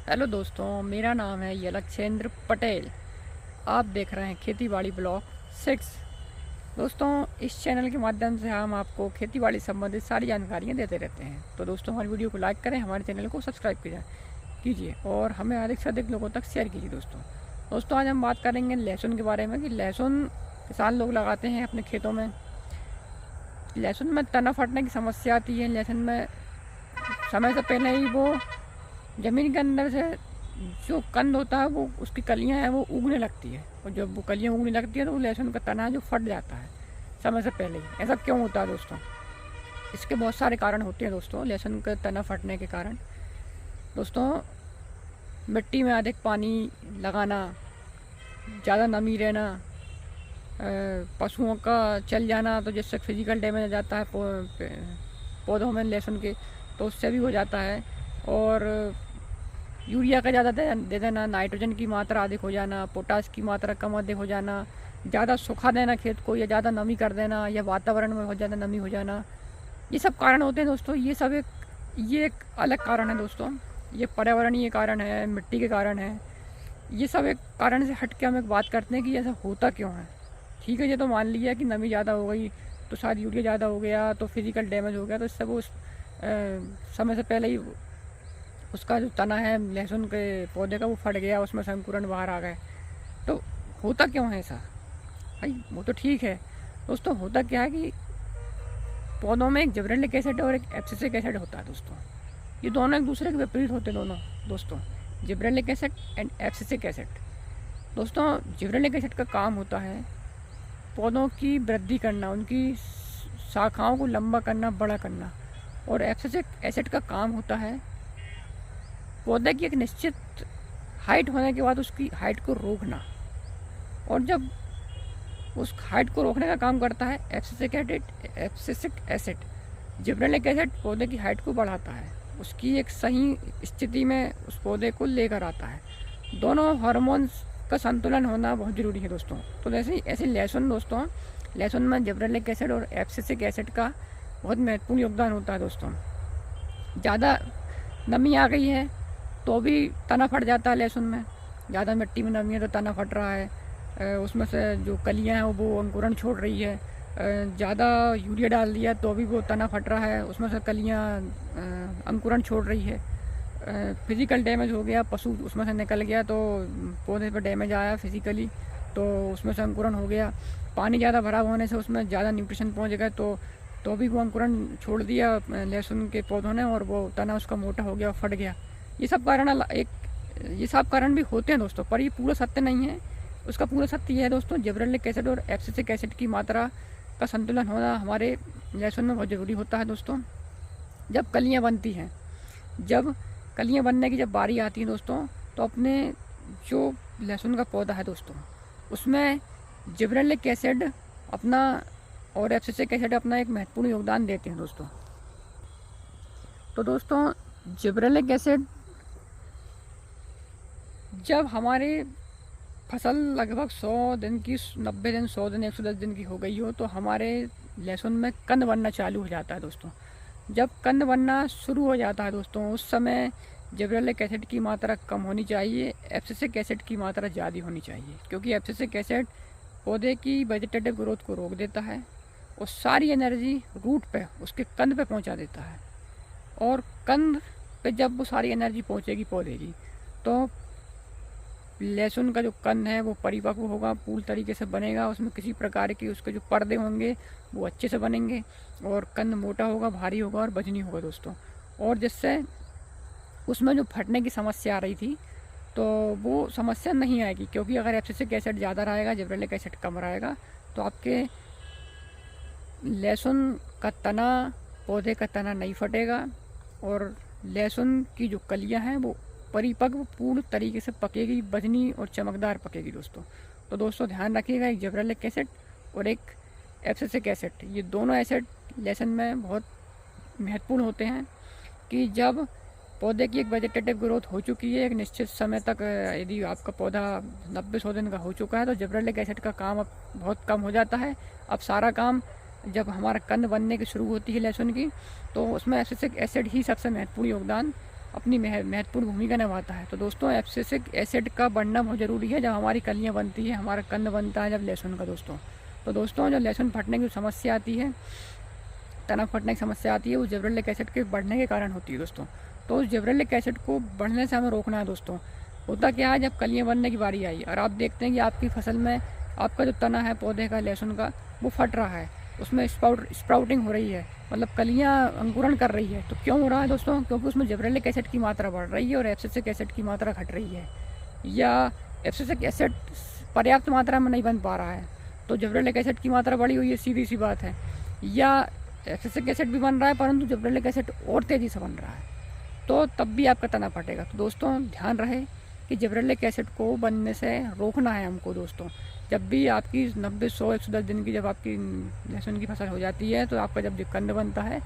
Hello दोस्तों, मेरा नाम है यलक्षेंद्र पटेल। आप देख रहे हैं खेती बाड़ी ब्लॉग 6। दोस्तों, इस चैनल के माध्यम से हम आपको खेती बाड़ी संबंधित सारी जानकारियाँ देते रहते हैं। तो दोस्तों, हमारी वीडियो को लाइक करें, हमारे चैनल को सब्सक्राइब कीजिए और हमें अधिक से अधिक लोगों तक शेयर कीजिए। दोस्तों आज हम बात करेंगे लहसुन के बारे में कि लहसुन किसान लोग लगाते हैं अपने खेतों में। लहसुन में तना फटने की समस्या आती है। लहसुन में समय से पहले ही वो ज़मीन के अंदर से जो कंद होता है वो उसकी कलियां हैं वो उगने लगती है, और जब वो कलियां उगने लगती है तो वो लहसुन का तना जो फट जाता है समय से पहले ही। ऐसा क्यों होता है दोस्तों? इसके बहुत सारे कारण होते हैं दोस्तों लहसुन का तना फटने के कारण। दोस्तों, मिट्टी में अधिक पानी लगाना, ज़्यादा नमी रहना, पशुओं का चल जाना, तो जिससे फिजिकल डैमेज हो जाता है पौधों में लहसुन के, तो उससे भी हो जाता है। और यूरिया का ज़्यादा दे देना, नाइट्रोजन की मात्रा अधिक हो जाना, पोटास की मात्रा कम अधिक हो जाना, ज़्यादा सूखा देना खेत को, या ज़्यादा नमी कर देना, या वातावरण में बहुत ज़्यादा नमी हो जाना, ये सब कारण होते हैं दोस्तों। ये एक अलग कारण है दोस्तों। ये पर्यावरणीय कारण है, मिट्टी के कारण है। ये सब एक कारण से हट के हम एक बात करते हैं कि ऐसा होता क्यों है। ठीक है, ये तो मान लिया कि नमी ज़्यादा हो गई तो शायद यूरिया ज़्यादा हो गया तो फिजिकल डैमेज हो गया, तो इससे वो समय से पहले ही उसका जो तना है लहसुन के पौधे का वो फट गया, उसमें से अंकुरन बाहर आ गए। तो होता क्यों है ऐसा भाई? वो तो ठीक है दोस्तों। होता क्या है कि पौधों में एक जिबरेलिक एसिड और एक एब्सिसिक एसिड होता है दोस्तों। ये दोनों एक दूसरे के विपरीत होते हैं दोनों दोस्तों, gibberellic acid and abscisic acid. दोस्तों, जिबरेलिक एसिड का काम होता है पौधों की वृद्धि करना, उनकी शाखाओं को लंबा करना, बड़ा करना। और एब्सिसिक एसिड का काम होता है पौधे की एक निश्चित हाइट होने के बाद उसकी हाइट को रोकना। और जब उस हाइट को रोकने का काम करता है एब्सिसिक एसिड। जिब्रेलिक एसिड पौधे की हाइट को बढ़ाता है, उसकी एक सही स्थिति में उस पौधे को लेकर आता है। दोनों हार्मोन्स का संतुलन होना बहुत ज़रूरी है दोस्तों। तो ऐसे लहसुन दोस्तों, लहसुन में जिब्रेलिक एसिड और एब्सिसिक एसिड का बहुत महत्वपूर्ण योगदान होता है दोस्तों। ज़्यादा नमी आ गई है तो भी तना फट जाता है लहसुन में। ज़्यादा मिट्टी में नमी है तो तना फट रहा है, उसमें से जो कलियां हैं वो अंकुरण छोड़ रही है। ज़्यादा यूरिया डाल दिया तो भी वो तना फट रहा है, उसमें से कलियां अंकुरण छोड़ रही है। फिज़िकल डैमेज हो गया, पशु उसमें से निकल गया तो पौधे पर डैमेज आया फिज़िकली, तो उसमें से अंकुरण हो गया। पानी ज़्यादा भरा होने से उसमें ज़्यादा न्यूट्रिशन पहुँच गया तो भी वो अंकुरण छोड़ दिया लहसुन के पौधों ने, और वो तना उसका मोटा हो गया और फट गया। ये सब कारण भी होते हैं दोस्तों, पर ये पूरा सत्य नहीं है। उसका पूरा सत्य ये है दोस्तों, जिब्रेलिक एसिड और एब्सिसिक एसिड की मात्रा का संतुलन होना हमारे लहसुन में बहुत ज़रूरी होता है दोस्तों। जब कलियां बनती हैं, जब कलियां बनने की जब बारी आती है दोस्तों, तो अपने जो लहसुन का पौधा है दोस्तों, उसमें जिब्रेलिक एसिड अपना और एब्सिसिक एसिड अपना एक महत्वपूर्ण योगदान देते हैं दोस्तों। तो दोस्तों, जिब्रेलिक एसिड जब हमारे फसल लगभग 100 दिन की, 90 दिन, 100 दिन, 110 दिन की हो गई हो, तो हमारे लहसुन में कंद बनना चालू हो जाता है दोस्तों। जब कंद बनना शुरू हो जाता है दोस्तों, उस समय जिब्रेलिक एसिड की मात्रा कम होनी चाहिए, एब्सिसिक एसिड की मात्रा ज़्यादा होनी चाहिए। क्योंकि एब्सिसिक एसिड पौधे की वेजिटेटिव ग्रोथ को रोक देता है और सारी एनर्जी रूट पे, उसके कंद पे पहुंचा देता है। और कंद पे जब वो सारी एनर्जी पहुंचेगी पौधे की, तो लहसुन का जो कंद है वो परिपक्व होगा, पूर्ण तरीके से बनेगा। उसमें किसी प्रकार की उसके जो पर्दे होंगे वो अच्छे से बनेंगे, और कंद मोटा होगा, भारी होगा और वजनी होगा दोस्तों। और जिससे उसमें जो फटने की समस्या आ रही थी तो वो समस्या नहीं आएगी। क्योंकि अगर एब्सिसिक एसिड ज़्यादा रहेगा, जिब्रेलिक एसिड कम रहेगा, तो आपके लहसुन का तना, पौधे का तना नहीं फटेगा, और लहसुन की जो कलियां हैं वो परिपक्व पूर्ण तरीके से पकेगी, वजनी और चमकदार पकेगी दोस्तों। तो दोस्तों ध्यान रखिएगा, एक जिब्रेलिक एसिड और एक एब्सिसिक एसिड, ये दोनों एसिड लहसुन में बहुत महत्वपूर्ण होते हैं। कि जब पौधे की एक वेजिटेटिव ग्रोथ हो चुकी है एक निश्चित समय तक, यदि आपका पौधा 90-100 दिन का हो चुका है, तो जिब्रेलिक एसिड का काम अब बहुत कम हो जाता है। अब सारा काम, जब हमारा कंद बनने की शुरू होती है लहसुन की, तो उसमें एब्सिसिक एसिड ही सबसे महत्वपूर्ण योगदान अपनी महत्वपूर्ण भूमिका निभाता है। तो दोस्तों एब्सिसिक एसिड का बढ़ना बहुत ज़रूरी है जब हमारी कलियाँ बनती है, हमारा कंद बनता है जब लहसुन का दोस्तों। तो दोस्तों जो लहसुन फटने की समस्या आती है, तना फटने की समस्या आती है, वो जिब्रेलिक एसिड के बढ़ने के कारण होती है दोस्तों। तो उस जिब्रेलिक एसिड को बढ़ने से हमें रोकना है दोस्तों। होता क्या है, जब कलियाँ बनने की बारी आई और आप देखते हैं कि आपकी फसल में आपका जो तना है पौधे का लहसुन का वो फट रहा है, उसमें स्प्राउटिंग हो रही है, मतलब कलियाँ अंकुरण कर रही है। तो क्यों हो रहा है दोस्तों? क्योंकि उसमें जिब्रेलिक एसिड की मात्रा बढ़ रही है और एब्सिसिक एसिड की मात्रा घट रही है, या एब्सिसिक एसिड पर्याप्त मात्रा में नहीं बन पा रहा है। तो जिब्रेलिक एसिड की मात्रा बढ़ी हुई है, सीधी सी बात है। या एब्सिसिक एसिड भी बन रहा है परंतु जिब्रेलिक एसिड और तेज़ी से बन रहा है, तो तब भी आपका तना फटेगा। तो दोस्तों ध्यान रहे कि जिब्रेलिक एसिड को बनने से रोकना है हमको दोस्तों। जब भी आपकी 90, 100, 110 दिन की जब आपकी लहसुन की फसल हो जाती है, तो आपका जब कंद बनता है,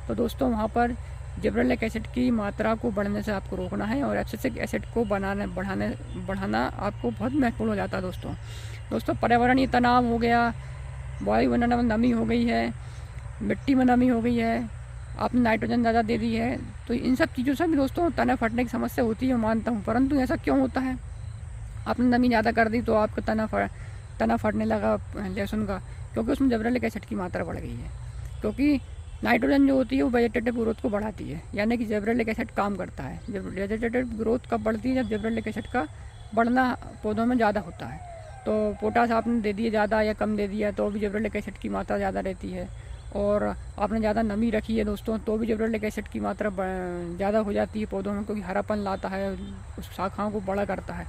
तो दोस्तों वहाँ पर जिब्रेलिक एसिड की मात्रा को बढ़ने से आपको रोकना है और एब्सिसिक एसिड को बढ़ाना आपको बहुत महत्वपूर्ण हो जाता है दोस्तों। पर्यावरणीय तनाव हो गया, वायुमंडल में नमी हो गई है, मिट्टी में नमी हो गई है, आपने नाइट्रोजन ज़्यादा दे दी है, तो इन सब चीज़ों से भी दोस्तों तना फटने की समस्या होती है, मानता हूँ। परंतु ऐसा क्यों होता है? आपने नमी ज़्यादा कर दी तो आपका तना फटने लगा लहसुन का, क्योंकि उसमें जिब्रेलिक एसिड की मात्रा बढ़ गई है। क्योंकि नाइट्रोजन जो होती है वो वेजिटेटिव ग्रोथ को बढ़ाती है, यानी कि जिब्रेलिक एसिड काम करता है। जब वेजिटेटिव ग्रोथ कब बढ़ती है? जब जिब्रेलिक एसिड का बढ़ना पौधों में ज़्यादा होता है। तो पोटास आपने दे दिया ज़्यादा या कम दे दिया तो भी जिब्रेलिक एसिड की मात्रा ज़्यादा रहती है। और आपने ज़्यादा नमी रखी है दोस्तों तो भी जिब्रेलिक एसिड की मात्रा ज़्यादा हो जाती है पौधों में, क्योंकि हरापन लाता है, उस शाखाओं को बड़ा करता है।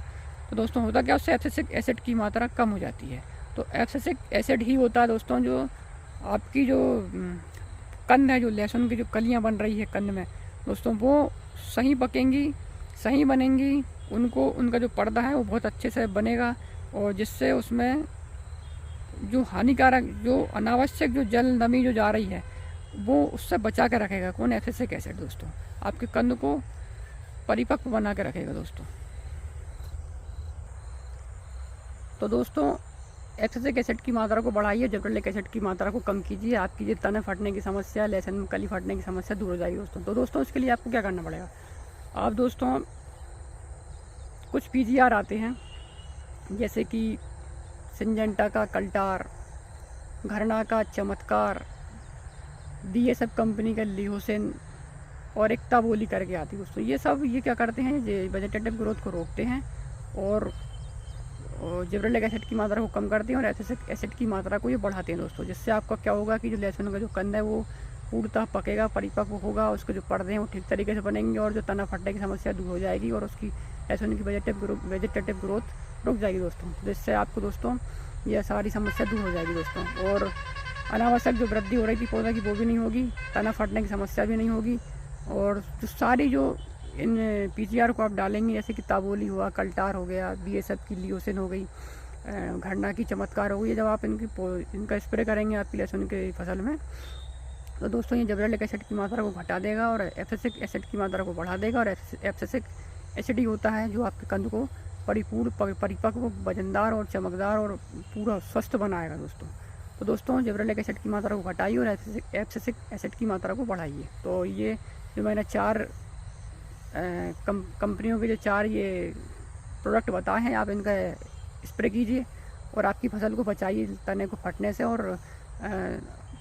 तो दोस्तों होता क्या, उससे एब्सिसिक एसिड की मात्रा कम हो जाती है। तो एब्सिसिक एसिड ही होता है दोस्तों जो आपकी जो कंद है, जो लहसुन की जो कलियां बन रही है कंद में दोस्तों, वो सही पकेंगी, सही बनेंगी, उनका जो पर्दा है वो बहुत अच्छे से बनेगा, और जिससे उसमें जो हानिकारक, जो अनावश्यक जो जल नमी जो जा रही है वो उससे बचा के रखेगा। कौन? एब्सिसिक एसिड दोस्तों, आपके कंद को परिपक्व बना के रखेगा दोस्तों। तो दोस्तों एब्सिसिक एसिड की मात्रा को बढ़ाइए, जिब्रेलिक एसिड की मात्रा को कम कीजिए, आपकी जो तने फटने की समस्या, लहसुन में कली फटने की समस्या दूर हो जाएगी दोस्तों। तो दोस्तों इसके लिए आपको क्या करना पड़ेगा? आप दोस्तों कुछ पीजीआर आते हैं, जैसे कि सिंजेंटा का कल्टार, घरना का चमत्कार, DSF कंपनी का लिहोसिन और एकता बोली करके आती है दोस्तों। ये क्या करते हैं, ये वेजिटेटिव ग्रोथ को रोकते हैं और जिब्रेलिक एसिड की मात्रा को कम करते हैं और एब्सिसिक एसिड की मात्रा को ये बढ़ाते हैं दोस्तों। जिससे आपका क्या होगा कि जो लहसुन का जो कंद है वो पूर्णतः पकेगा, परिपक्व होगा, उसके जो पर्दे हैं वो ठीक तरीके से बनेंगे और जो तना फटने की समस्या दूर हो जाएगी और उसकी लहसुन की वेजिटेटिव ग्रोथ रुक जाएगी दोस्तों। जिससे आपको दोस्तों यह सारी समस्या दूर हो जाएगी दोस्तों, और अनावश्यक जो वृद्धि हो रही थी पौधे की वो भी नहीं होगी, तना फटने की समस्या भी नहीं होगी। और जो सारी जो इन पीजीआर को आप डालेंगे, जैसे कि ताबोली हुआ, कल्टार हो गया, DSF की लियोसिन हो गई, घरना की चमत्कार हो गई, जब आप इनका स्प्रे करेंगे आपकी लहसुन की फसल में, तो दोस्तों ये जिब्रेलिक एसिड की मात्रा को घटा देगा और एब्सिसिक एसिड की मात्रा को बढ़ा देगा। और एब्सिसिक एसिड ही होता है जो आपके कंद को परिपक्व, वजनदार और चमकदार और पूरा स्वस्थ बनाएगा दोस्तों। तो दोस्तों जिब्रेलिक एसिड की मात्रा को घटाइए और एब्सिसिक एसिड की मात्रा को बढ़ाइए। तो ये जो मैंने 4 कंपनियों के जो 4 ये प्रोडक्ट बताए हैं, आप इनका स्प्रे कीजिए और आपकी फसल को बचाइए तने को फटने से, और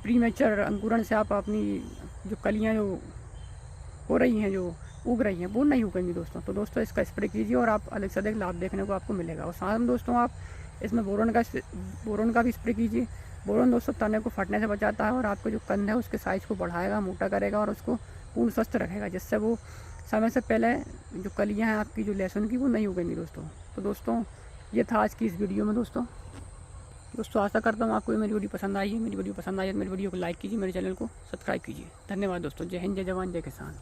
प्रीमेचर अंकुरण से आप अपनी जो कलियां जो हो रही हैं, जो उग रही हैं, वो नहीं उगेंगी दोस्तों। तो दोस्तों इसका स्प्रे कीजिए और आप अधिक से अधिक लाभ देखने को आपको मिलेगा। और साथ में दोस्तों आप इसमें बोरोन का भी स्प्रे कीजिए। बोरोन दोस्तों तने को फटने से बचाता है और आपको जो कंद है उसके साइज़ को बढ़ाएगा, मोटा करेगा और उसको पूर्ण स्वस्थ रखेगा, जिससे वो समय से पहले जो कलियां हैं आपकी जो लहसुन की वो नहीं उगेंगी दोस्तों। तो दोस्तों ये था आज की इस वीडियो में दोस्तों आशा करता हूँ आपको मेरी वीडियो पसंद आई है। मेरी वीडियो पसंद आई है तो मेरी वीडियो को लाइक कीजिए, मेरे चैनल को सब्सक्राइब कीजिए। धन्यवाद दोस्तों। जय हिंद, जय जवान, जय किसान।